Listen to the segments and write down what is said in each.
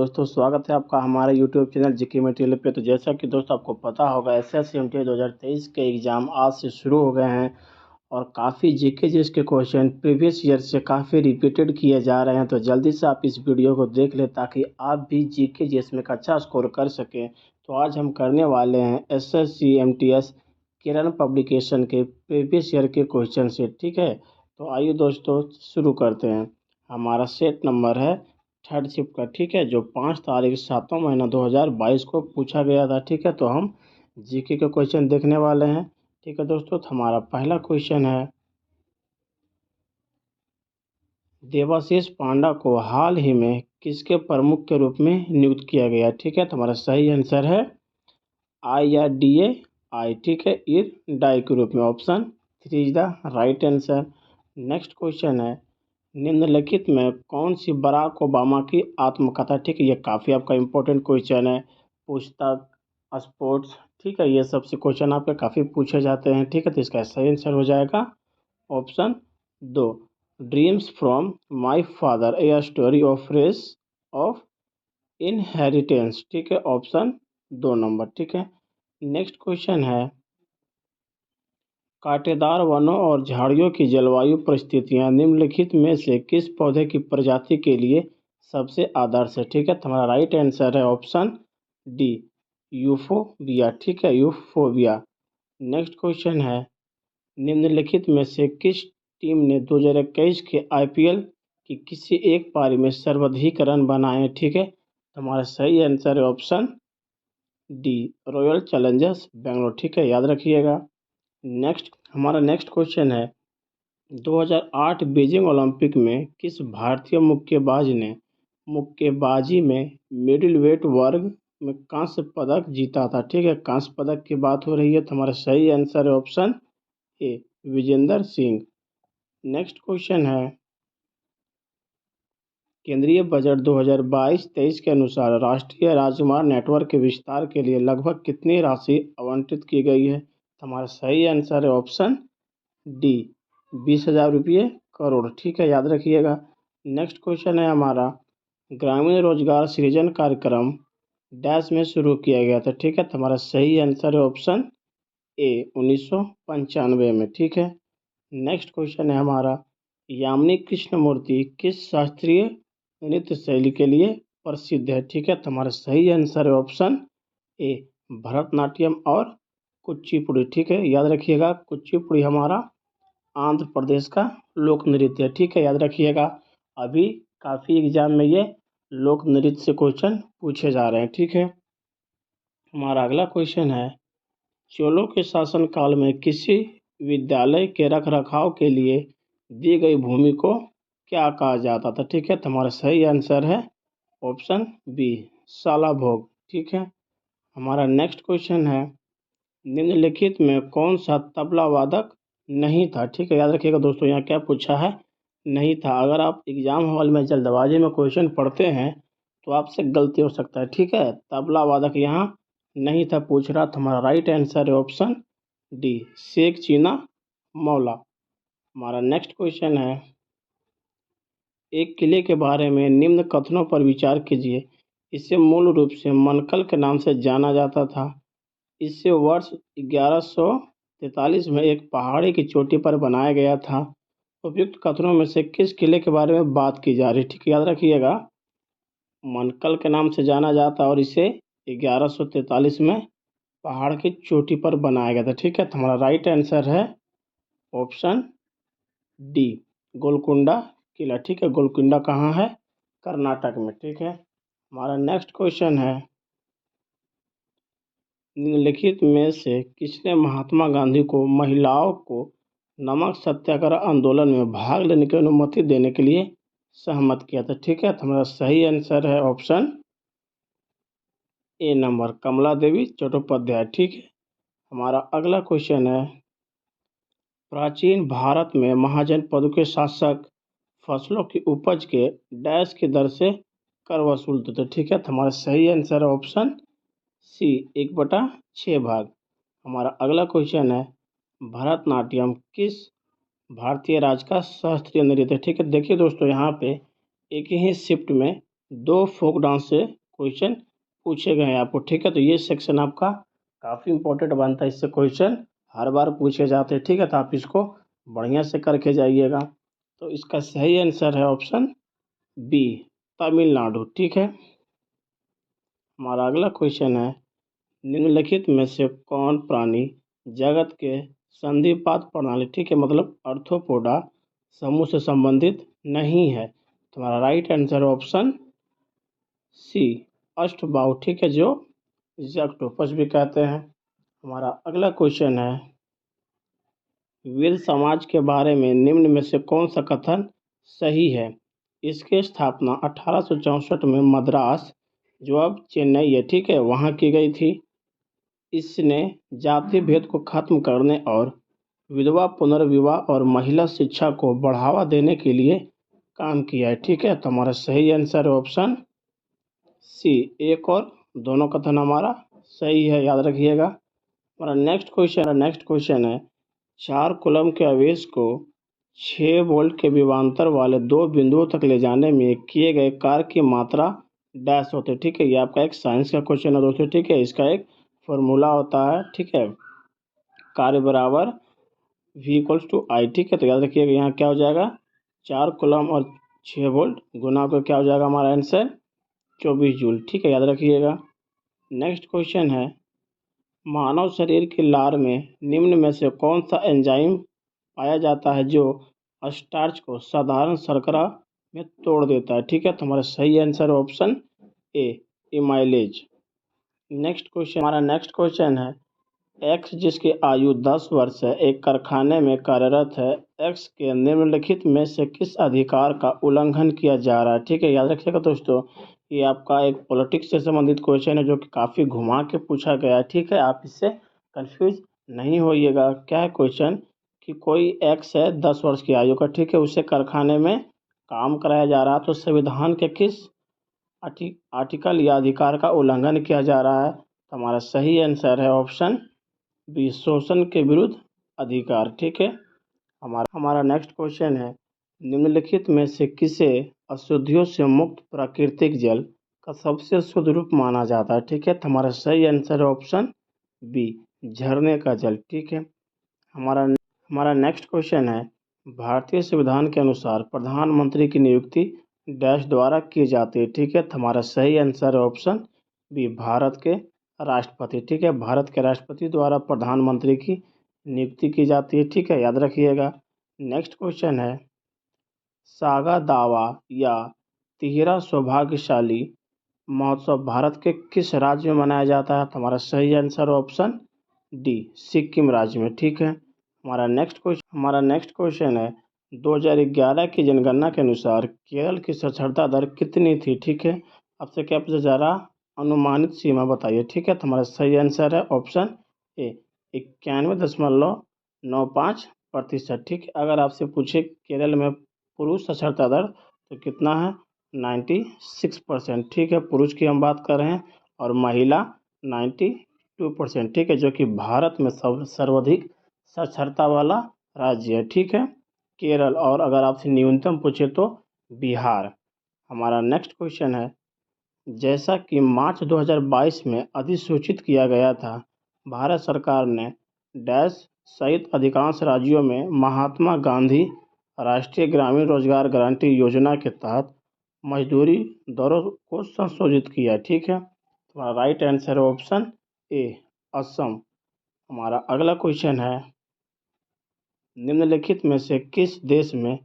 दोस्तों, स्वागत है आपका हमारे यूट्यूब चैनल जीके मटेरियल पे। तो जैसा कि दोस्तों आपको पता होगा, एसएससी एमटीएस 2023 के एग्ज़ाम आज से शुरू हो गए हैं और काफ़ी जीके जीएस के क्वेश्चन प्रीवियस ईयर से काफ़ी रिपीटेड किए जा रहे हैं। तो जल्दी से आप इस वीडियो को देख लें ताकि आप भी जीके जीएस में एक अच्छा स्कोर कर सकें। तो आज हम करने वाले हैं एसएससी एमटीएस किरण पब्लिकेशन के प्रीवियस ईयर के क्वेश्चन से। ठीक है, तो आइए दोस्तों शुरू करते हैं। हमारा सेट नंबर है थर्ड शिफ्ट का। ठीक है, जो 5 तारीख 7वां महीना 2022 को पूछा गया था। ठीक है, तो हम जीके के क्वेश्चन देखने वाले हैं। ठीक है दोस्तों, तो हमारा पहला क्वेश्चन है, देवाशीष पांडा को हाल ही में किसके प्रमुख के रूप में नियुक्त किया गया। ठीक है, तो हमारा सही आंसर है आई या डी ए आई। ठीक है, ईर डाई के रूप में। Option 3 is the right answer. Next question है, निम्नलिखित में कौन सी बराक ओबामा की आत्मकथा। ठीक है, ये काफ़ी आपका इम्पोर्टेंट क्वेश्चन है। पुस्तक, स्पोर्ट्स, ठीक है, ये सबसे क्वेश्चन आपके काफ़ी पूछे जाते हैं। ठीक है, तो इसका सही आंसर हो जाएगा option 2, dreams from my father a story of race of inheritance. ठीक है, ऑप्शन 2 नंबर। ठीक है, नेक्स्ट क्वेश्चन है, कांटेदार वनों और झाड़ियों की जलवायु परिस्थितियां निम्नलिखित में से किस पौधे की प्रजाति के लिए सबसे आदर्श है। ठीक है, तो हमारा राइट आंसर है ऑप्शन डी, यूफोबिया। ठीक है, यूफोबिया। नेक्स्ट क्वेश्चन है, निम्नलिखित में से किस टीम ने 2021 के आईपीएल की किसी एक पारी में सर्वाधिक रन बनाए। ठीक है, तो हमारा सही आंसर है option D, royal Challengers Bangalore. ठीक है, याद रखिएगा। हमारा नेक्स्ट क्वेश्चन है, 2008 बीजिंग ओलंपिक में किस भारतीय मुक्केबाजी में मिडिल वेट वर्ग में कांस्य पदक जीता था। ठीक है, कांस्य पदक की बात हो रही है, तो हमारा सही आंसर है ऑप्शन ए, विजेंदर सिंह। नेक्स्ट क्वेश्चन है, केंद्रीय बजट 2022-23 के अनुसार राष्ट्रीय राजमार्ग नेटवर्क के विस्तार के लिए लगभग कितनी राशि आवंटित की गई है। तो हमारा सही आंसर है ऑप्शन डी, 20,000 रुपये करोड़। ठीक है, याद रखिएगा। नेक्स्ट क्वेश्चन है हमारा, ग्रामीण रोजगार सृजन कार्यक्रम डैश में शुरू किया गया था। ठीक है, तो हमारा सही आंसर है ऑप्शन ए, 1995 में। ठीक है, नेक्स्ट क्वेश्चन है हमारा, यामिनी कृष्णमूर्ति किस शास्त्रीय नृत्य शैली के लिए प्रसिद्ध है। ठीक है, तो हमारा सही आंसर है ऑप्शन ए, भरतनाट्यम और कुचिपुड़ी। ठीक है, याद रखिएगा, कुचिपुड़ी हमारा आंध्र प्रदेश का लोक नृत्य है। ठीक है, याद रखिएगा। अभी काफ़ी एग्जाम में ये लोक नृत्य से क्वेश्चन पूछे जा रहे हैं। ठीक है, हमारा अगला क्वेश्चन है, चोलों के शासनकाल में किसी विद्यालय के रखरखाव के लिए दी गई भूमि को क्या कहा जाता था। ठीक है, तो हमारा सही आंसर है ऑप्शन बी, सालाभोग। ठीक है, हमारा नेक्स्ट क्वेश्चन है, निम्नलिखित में कौन सा तबला वादक नहीं था। ठीक है, याद रखिएगा दोस्तों, यहाँ क्या पूछा है, नहीं था। अगर आप एग्जाम हॉल में जल्दबाजी में क्वेश्चन पढ़ते हैं तो आपसे गलती हो सकता है। ठीक है, तबला वादक यहाँ नहीं था पूछ रहा, तो हमारा राइट आंसर है ऑप्शन डी, शेख चीना मौला। हमारा नेक्स्ट क्वेश्चन है, एक किले के बारे में निम्न कथनों पर विचार कीजिए। इसे मूल रूप से मनकल के नाम से जाना जाता था। इसे वर्ष 1143 में एक पहाड़ी की चोटी पर बनाया गया था। उपयुक्त कथनों में से किस किले के बारे में बात की जा रही है। ठीक है, याद रखिएगा, मनकल के नाम से जाना जाता और इसे 1143 में पहाड़ की चोटी पर बनाया गया था। ठीक है, तो हमारा राइट आंसर है ऑप्शन डी, गोलकुंडा किला। ठीक है, गोलकुंडा कहाँ है, कर्नाटक में। ठीक है, हमारा नेक्स्ट क्वेश्चन है, निम्नलिखित में से किसने महात्मा गांधी को महिलाओं को नमक सत्याग्रह आंदोलन में भाग लेने की अनुमति देने के लिए सहमत किया था। ठीक है, तो हमारा सही आंसर है ऑप्शन ए नंबर, कमला देवी चट्टोपाध्याय। ठीक है, हमारा अगला क्वेश्चन है, प्राचीन भारत में महाजनपदों के शासक फसलों की उपज के डैश की दर से कर वसूलते थे। ठीक है, तो हमारा सही आंसर है ऑप्शन सी, 1/6 भाग। हमारा अगला क्वेश्चन है, भरतनाट्यम किस भारतीय राज्य का शास्त्रीय नृत्य है। ठीक है, देखिए दोस्तों, यहाँ पे एक ही शिफ्ट में दो फोक डांस से क्वेश्चन पूछे गए हैं आपको, ठीक है। तो ये सेक्शन आपका काफ़ी इंपॉर्टेंट बनता है, इससे क्वेश्चन हर बार पूछे जाते हैं, ठीक है। तो आप इसको बढ़िया से करके जाइएगा। तो इसका सही आंसर है ऑप्शन बी, तमिलनाडु, ठीक है। हमारा अगला क्वेश्चन है, निम्नलिखित में से कौन प्राणी जगत के संधिपाद प्रणाली, ठीक है, मतलब अर्थोपोडा समूह से संबंधित नहीं है। तुम्हारा राइट आंसर ऑप्शन सी, अष्टबाहु, ठीक है, जो जिसे ऑक्टोपस भी कहते हैं। हमारा अगला क्वेश्चन है, वेद समाज के बारे में निम्न में से कौन सा कथन सही है। इसकी स्थापना 1864 में मद्रास, जो अब चेन्नई है, ठीक है, वहाँ की गई थी। इसने जाति भेद को खत्म करने और विधवा पुनर्विवाह और महिला शिक्षा को बढ़ावा देने के लिए काम किया है, ठीक है। तो हमारा सही आंसर है ऑप्शन सी, एक और दोनों कथन हमारा सही है, याद रखिएगा। हमारा नेक्स्ट क्वेश्चन है, 4 कूलम के आवेश को 6 वोल्ट के विभवांतर वाले दो बिंदुओं तक ले जाने में किए गए कार्य की मात्रा डैश होते हैं, ठीक है। ये आपका एक साइंस का क्वेश्चन है दोस्तों, ठीक है। इसका एक फॉर्मूला होता है, ठीक है, कार्य बराबर V इक्वल्स टू आई, ठीक है। तो याद रखिएगा यहाँ क्या हो जाएगा, 4 कूलम और 6 वोल्ट गुना को क्या हो जाएगा हमारा आंसर 24 जूल, ठीक है, याद रखिएगा। नेक्स्ट क्वेश्चन है, मानव शरीर के लार में निम्न में से कौन सा एंजाइम पाया जाता है जो स्टार्च को साधारण शर्करा में तोड़ देता है, ठीक है। तो हमारा सही आंसर ऑप्शन ए, इमाइलेज। हमारा नेक्स्ट क्वेश्चन है, एक्स जिसकी आयु 10 वर्ष है एक कारखाने में कार्यरत है, एक्स के निम्नलिखित में से किस अधिकार का उल्लंघन किया जा रहा है, ठीक है, याद रखिएगा दोस्तों। ये आपका एक पॉलिटिक्स से संबंधित क्वेश्चन है जो कि काफ़ी घुमा के पूछा गया है, ठीक है। आप इससे कंफ्यूज नहीं होइएगा। क्या है क्वेश्चन कि कोई एक्स है 10 वर्ष की आयु का, ठीक है, उसे कारखाने में काम कराया जा रहा है, तो संविधान के किस आर्टिकल या अधिकार का उल्लंघन किया जा रहा है। तो हमारा सही आंसर है ऑप्शन बी, शोषण के विरुद्ध अधिकार, ठीक है। हमारा नेक्स्ट क्वेश्चन है, निम्नलिखित में से किसे अशुद्धियों से मुक्त प्राकृतिक जल का सबसे शुद्ध रूप माना जाता है, ठीक है। तो हमारा सही आंसर है ऑप्शन बी, झरने का जल, ठीक है। हमारा नेक्स्ट क्वेश्चन है, भारतीय संविधान के अनुसार प्रधानमंत्री की नियुक्ति डैश द्वारा की जाती है, ठीक है। तो हमारा सही आंसर है ऑप्शन बी, भारत के राष्ट्रपति, ठीक है, भारत के राष्ट्रपति द्वारा प्रधानमंत्री की नियुक्ति की जाती है, ठीक है, याद रखिएगा। नेक्स्ट क्वेश्चन है, सागा दावा या तिहरा सौभाग्यशाली महोत्सव भारत के किस राज्य में मनाया जाता है। तो हमारा सही आंसर ऑप्शन डी, सिक्किम राज्य में, ठीक है। हमारा नेक्स्ट क्वेश्चन है, 2011 की जनगणना के अनुसार केरल की साक्षरता दर कितनी थी, ठीक है। आपसे क्या पूछा जा रहा, अनुमानित सीमा बताइए, ठीक है। तो हमारा सही आंसर है ऑप्शन ए, 91.95%, ठीक है। अगर आपसे पूछे केरल में पुरुष साक्षरता दर तो कितना है, 96%, ठीक है, पुरुष की हम बात कर रहे हैं, और महिला 92%, ठीक है, जो कि भारत में सर्वाधिक साक्षरता वाला राज्य है, ठीक है, केरल। और अगर आपसे न्यूनतम पूछे तो बिहार। हमारा नेक्स्ट क्वेश्चन है, जैसा कि मार्च 2022 में अधिसूचित किया गया था, भारत सरकार ने डैश सहित अधिकांश राज्यों में महात्मा गांधी राष्ट्रीय ग्रामीण रोजगार गारंटी योजना के तहत मजदूरी दरों को संशोधित किया, ठीक है। हमारा राइट आंसर है ऑप्शन ए, असम। हमारा अगला क्वेश्चन है, निम्नलिखित में से किस देश में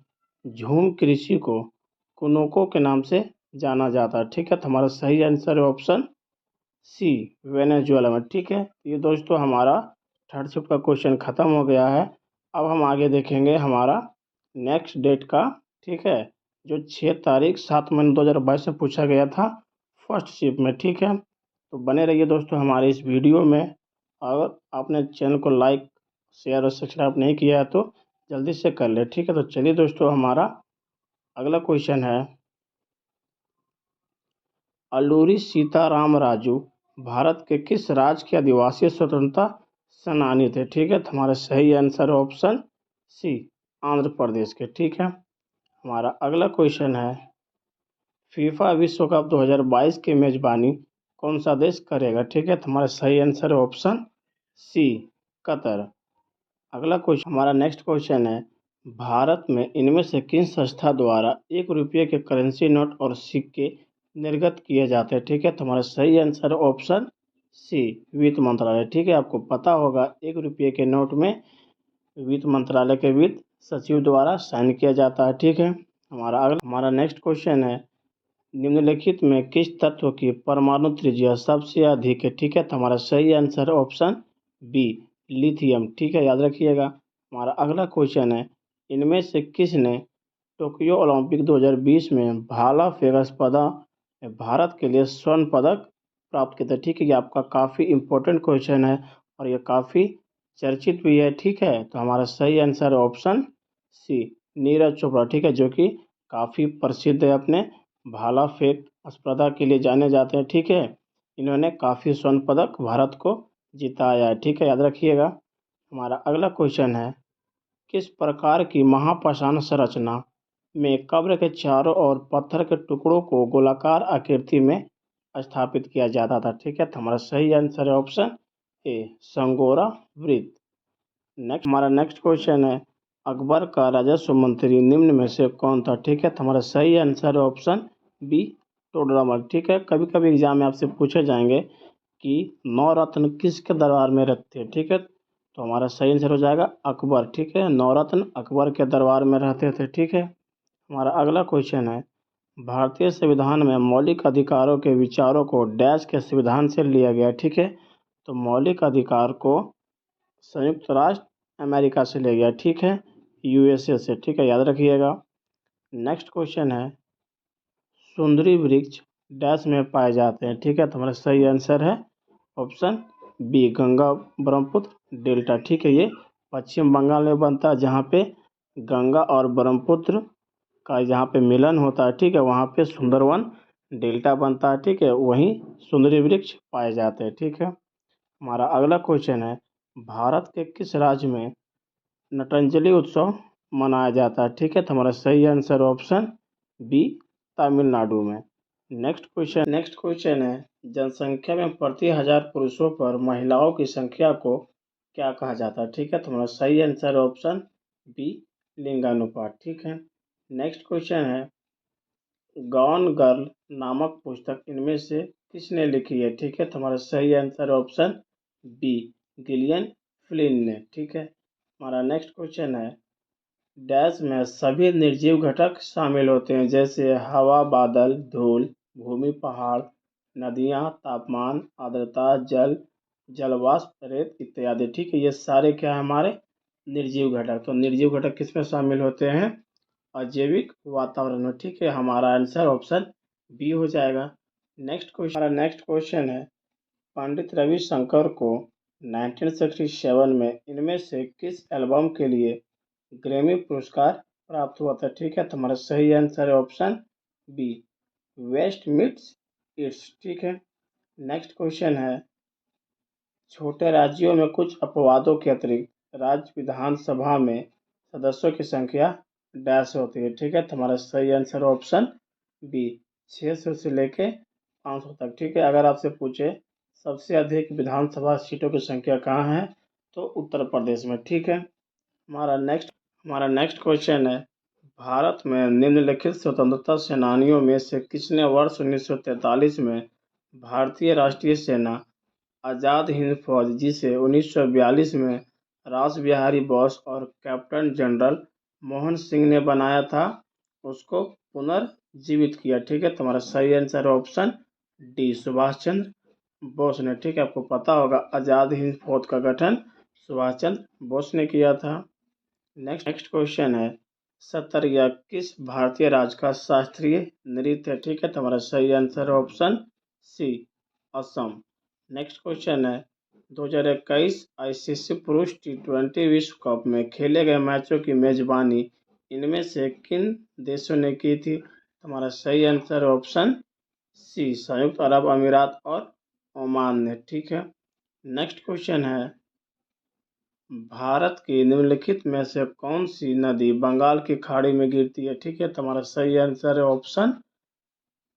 झूम कृषि को कुनोको के नाम से जाना जाता है, ठीक है। तो हमारा सही आंसर है ऑप्शन सी, वेनेजुएला में, ठीक है। ये दोस्तों हमारा थर्ड शिफ्ट का क्वेश्चन ख़त्म हो गया है। अब हम आगे देखेंगे हमारा नेक्स्ट डेट का, ठीक है, जो 6 तारीख 7 महीने 2022 से पूछा गया था फर्स्ट शिफ्ट में, ठीक है। तो बने रहिए दोस्तों हमारे इस वीडियो में। अगर आपने चैनल को लाइक शेयर और सब्सक्राइब नहीं किया है तो जल्दी से कर ले, ठीक है। तो चलिए दोस्तों, हमारा अगला क्वेश्चन है, अल्लूरी सीताराम राजू भारत के किस राज्य के आदिवासी स्वतंत्रता सेनानी थे, ठीक है। तो हमारा सही आंसर ऑप्शन सी, आंध्र प्रदेश के, ठीक है। हमारा अगला क्वेश्चन है, फीफा विश्व कप 2022 की मेजबानी कौन सा देश करेगा? ठीक है, तो हमारा सही आंसर है ऑप्शन सी, कतर। अगला क्वेश्चन, हमारा नेक्स्ट क्वेश्चन है, भारत में इनमें से किन संस्था द्वारा 1 रुपये के करेंसी नोट और सिक्के निर्गत किए जाते हैं? ठीक है, तो हमारा सही आंसर है ऑप्शन सी, वित्त मंत्रालय। ठीक है, आपको पता होगा 1 रुपये के नोट में वित्त मंत्रालय के वित्त सचिव द्वारा साइन किया जाता है। ठीक है, हमारा नेक्स्ट क्वेश्चन है, निम्नलिखित में किस तत्व की परमाणु त्रिज्या सबसे अधिक है? ठीक है, तो हमारा सही आंसर है ऑप्शन बी, लिथियम। ठीक है, याद रखिएगा। हमारा अगला क्वेश्चन है, इनमें से किसने टोक्यो ओलंपिक 2020 में भाला फेंक स्पर्धा में भारत के लिए स्वर्ण पदक प्राप्त किया था? ठीक है, ये आपका काफ़ी इम्पोर्टेंट क्वेश्चन है और ये काफ़ी चर्चित भी है। ठीक है, तो हमारा सही आंसर है ऑप्शन सी, नीरज चोपड़ा। ठीक है, जो कि काफ़ी प्रसिद्ध है, अपने भाला फेंक स्पर्धा के लिए जाने जाते हैं। ठीक है, इन्होंने काफ़ी स्वर्ण पदक भारत को जिताया है। ठीक है, याद रखिएगा। हमारा अगला क्वेश्चन है, किस प्रकार की महापाषाण संरचना में कब्र के चारों ओर पत्थर के टुकड़ों को गोलाकार आकृति में स्थापित किया जाता था? ठीक है, तो हमारा सही आंसर है ऑप्शन ए, संगोरा वृत्त। हमारा नेक्स्ट क्वेश्चन है, अकबर का राजस्व मंत्री निम्न में से कौन था? ठीक है, तो हमारा सही आंसर है ऑप्शन बी, टोडरमल। ठीक है, कभी कभी एग्जाम में आपसे पूछे जाएंगे कि नवरत्न किसके दरबार में रहते हैं? ठीक है, तो हमारा सही आंसर हो जाएगा अकबर। ठीक है, नवरत्न अकबर के दरबार में रहते थे। ठीक है, हमारा अगला क्वेश्चन है, भारतीय संविधान में मौलिक अधिकारों के विचारों को डैश के संविधान से लिया गया? ठीक है, तो मौलिक अधिकार को संयुक्त राष्ट्र अमेरिका से ले गया। ठीक है, यूएसए से। ठीक है, याद रखिएगा। नेक्स्ट क्वेश्चन है, सुंदरी वृक्ष डैश में पाए जाते हैं? ठीक है, तो हमारा सही आंसर है option B, Ganga Brahmaputra delta. ठीक है, ये पश्चिम बंगाल में बनता है, जहाँ पे गंगा और ब्रह्मपुत्र का जहाँ पे मिलन होता है। ठीक है, वहाँ पे सुंदरवन डेल्टा बनता है। ठीक है, वहीं सुंदरी वृक्ष पाए जाते हैं। ठीक है, हमारा अगला क्वेश्चन है, भारत के किस राज्य में नटंजलि उत्सव मनाया जाता है? ठीक है, तो हमारा सही आंसर ऑप्शन बी, तमिलनाडु में। नेक्स्ट क्वेश्चन है, जनसंख्या में प्रति हजार पुरुषों पर महिलाओं की संख्या को क्या कहा जाता है? ठीक है, तो हमारा सही आंसर ऑप्शन बी, लिंगानुपात। ठीक है, नेक्स्ट क्वेश्चन है, गॉन गर्ल नामक पुस्तक इनमें से किसने लिखी है? ठीक है, तो हमारा सही answer option B, Gillian Flynn ने। ठीक है, हमारा नेक्स्ट क्वेश्चन है, डैश में सभी निर्जीव घटक शामिल होते हैं, जैसे हवा, बादल, धूल, भूमि, पहाड़, नदियाँ, तापमान, आर्द्रता, जल, जलवाष्प, रेत इत्यादि। ठीक है, ये सारे क्या है हमारे निर्जीव घटक। तो निर्जीव घटक किसमें शामिल होते हैं? अजैविक वातावरण में। ठीक है, हमारा आंसर ऑप्शन बी हो जाएगा। हमारा नेक्स्ट क्वेश्चन है, पंडित रविशंकर को 1967 में इनमें से किस एल्बम के लिए ग्रैमी पुरस्कार प्राप्त हुआ था? ठीक है, तो हमारा सही आंसर है option B, west meets east. ठीक है, नेक्स्ट क्वेश्चन है, छोटे राज्यों में कुछ अपवादों के अतिरिक्त राज्य विधानसभा में सदस्यों की संख्या डैश होती है? ठीक है, तो हमारा सही आंसर ऑप्शन बी, 600 से लेके 500 तक। ठीक है, अगर आपसे पूछे सबसे अधिक विधानसभा सीटों की संख्या कहाँ है, तो उत्तर प्रदेश में। ठीक है, हमारा नेक्स्ट क्वेश्चन है, भारत में निम्नलिखित स्वतंत्रता सेनानियों में से किसने वर्ष 1943 में भारतीय राष्ट्रीय सेना आज़ाद हिंद फौज, जिसे 1942 में रास बिहारी बोस और कैप्टन जनरल मोहन सिंह ने बनाया था, उसको पुनर्जीवित किया? ठीक है, तुम्हारा सही answer option D, Subhash Chandra Bose ने। ठीक है, आपको पता होगा आज़ाद हिंद फौज का गठन सुभाष चंद्र बोस ने किया था। नेक्स्ट क्वेश्चन है, सतरिया किस भारतीय राज्य का शास्त्रीय नृत्य है? ठीक है, तुम्हारा सही answer option C, Assam. Next question है, 2021 आईसीसी पुरुष T20 विश्व कप में खेले गए मैचों की मेजबानी इनमें से किन देशों ने की थी? तुम्हारा सही आंसर ऑप्शन सी, संयुक्त अरब अमीरात और ओमान ने। ठीक है, नेक्स्ट क्वेश्चन है, भारत की निम्नलिखित में से कौन सी नदी बंगाल की खाड़ी में गिरती है? ठीक है, तुम्हारा सही आंसर है ऑप्शन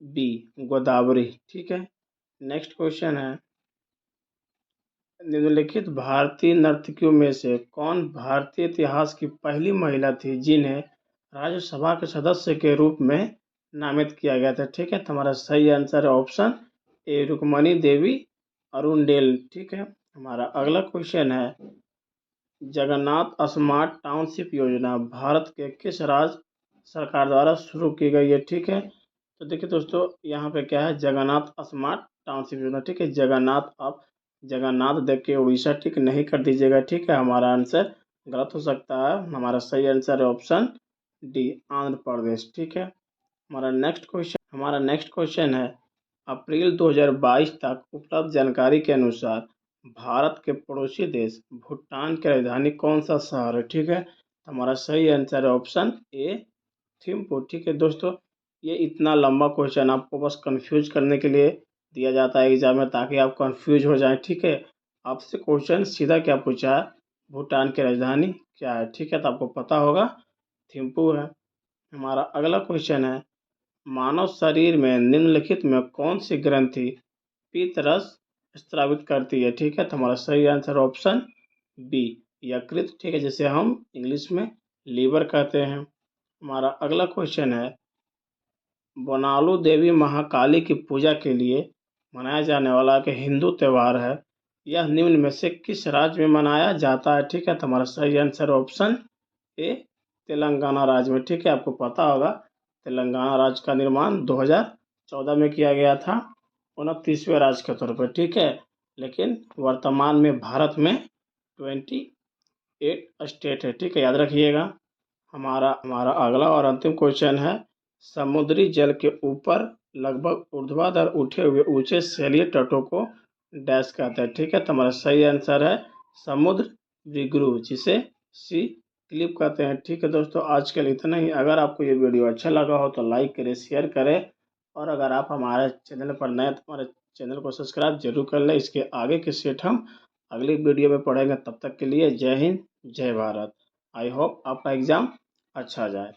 बी गोदावरी। ठीक है, नेक्स्ट क्वेश्चन है, निम्नलिखित भारतीय नर्तकियों में से कौन भारतीय इतिहास की पहली महिला थी जिन्हें राज्यसभा के सदस्य के रूप में नामित किया गया था? ठीक है, तो हमारा सही आंसर है ऑप्शन ए रुक्मणी देवी अरुणडेल। ठीक है, हमारा अगला क्वेश्चन है, जगन्नाथ स्मार्ट टाउनशिप योजना भारत के किस राज्य सरकार द्वारा शुरू की गई है? ठीक है, तो देखिए दोस्तों, यहाँ पे क्या है, जगन्नाथ स्मार्ट टाउनशिप योजना। ठीक है, जगन्नाथ, आप जगन्नाथ देख के उड़ीसा टिक नहीं कर दीजिएगा। ठीक है, हमारा आंसर गलत हो सकता है। हमारा सही आंसर है ऑप्शन डी आंध्र प्रदेश। ठीक है, हमारा नेक्स्ट क्वेश्चन है, अप्रैल 2022 तक उपलब्ध जानकारी के अनुसार भारत के पड़ोसी देश भूटान की राजधानी कौन सा शहर है? ठीक है, तो हमारा सही आंसर है ऑप्शन ए थिम्पू। ठीक है दोस्तों, ये इतना लंबा क्वेश्चन आपको बस कंफ्यूज करने के लिए दिया जाता है एग्जाम में, ताकि आप कंफ्यूज हो जाएं। ठीक है, आपसे क्वेश्चन सीधा क्या पूछा है, भूटान की राजधानी क्या है? ठीक है, तो आपको पता होगा थिम्पू है। हमारा अगला क्वेश्चन है, मानव शरीर में निम्नलिखित में कौन सी ग्रंथि पीतरस स्रावित करती है? ठीक है, तो हमारा सही आंसर ऑप्शन बी यकृत। ठीक है, जिसे हम इंग्लिश में लीवर कहते हैं। हमारा अगला क्वेश्चन है, बोनालू देवी महाकाली की पूजा के लिए मनाया जाने वाला एक हिंदू त्यौहार है, यह निम्न में से किस राज्य में मनाया जाता है? ठीक है, तो हमारा सही आंसर ऑप्शन ए तेलंगाना राज्य में। ठीक है, आपको पता होगा तेलंगाना राज्य का निर्माण 2014 में किया गया था, 29वें राज्य के तौर पर। ठीक है, लेकिन वर्तमान में भारत में 28 स्टेट है। ठीक है, याद रखिएगा। हमारा हमारा अगला और अंतिम क्वेश्चन है, समुद्री जल के ऊपर लगभग ऊर्ध्वाधर उठे हुए ऊंचे शैलीय तटों को डैश कहते हैं? ठीक है, तो हमारा सही आंसर है समुद्र विग्रुव, जिसे सी क्लिप कहते हैं। ठीक है दोस्तों, आज के लिए इतना ही। अगर आपको ये वीडियो अच्छा लगा हो तो लाइक करें, शेयर करें, और अगर आप हमारे चैनल पर नए तो हमारे चैनल को सब्सक्राइब जरूर कर लें। इसके आगे के सेट हम अगली वीडियो में पढ़ेंगे। तब तक के लिए जय हिंद, जय भारत। आई होप आपका एग्ज़ाम अच्छा जाए।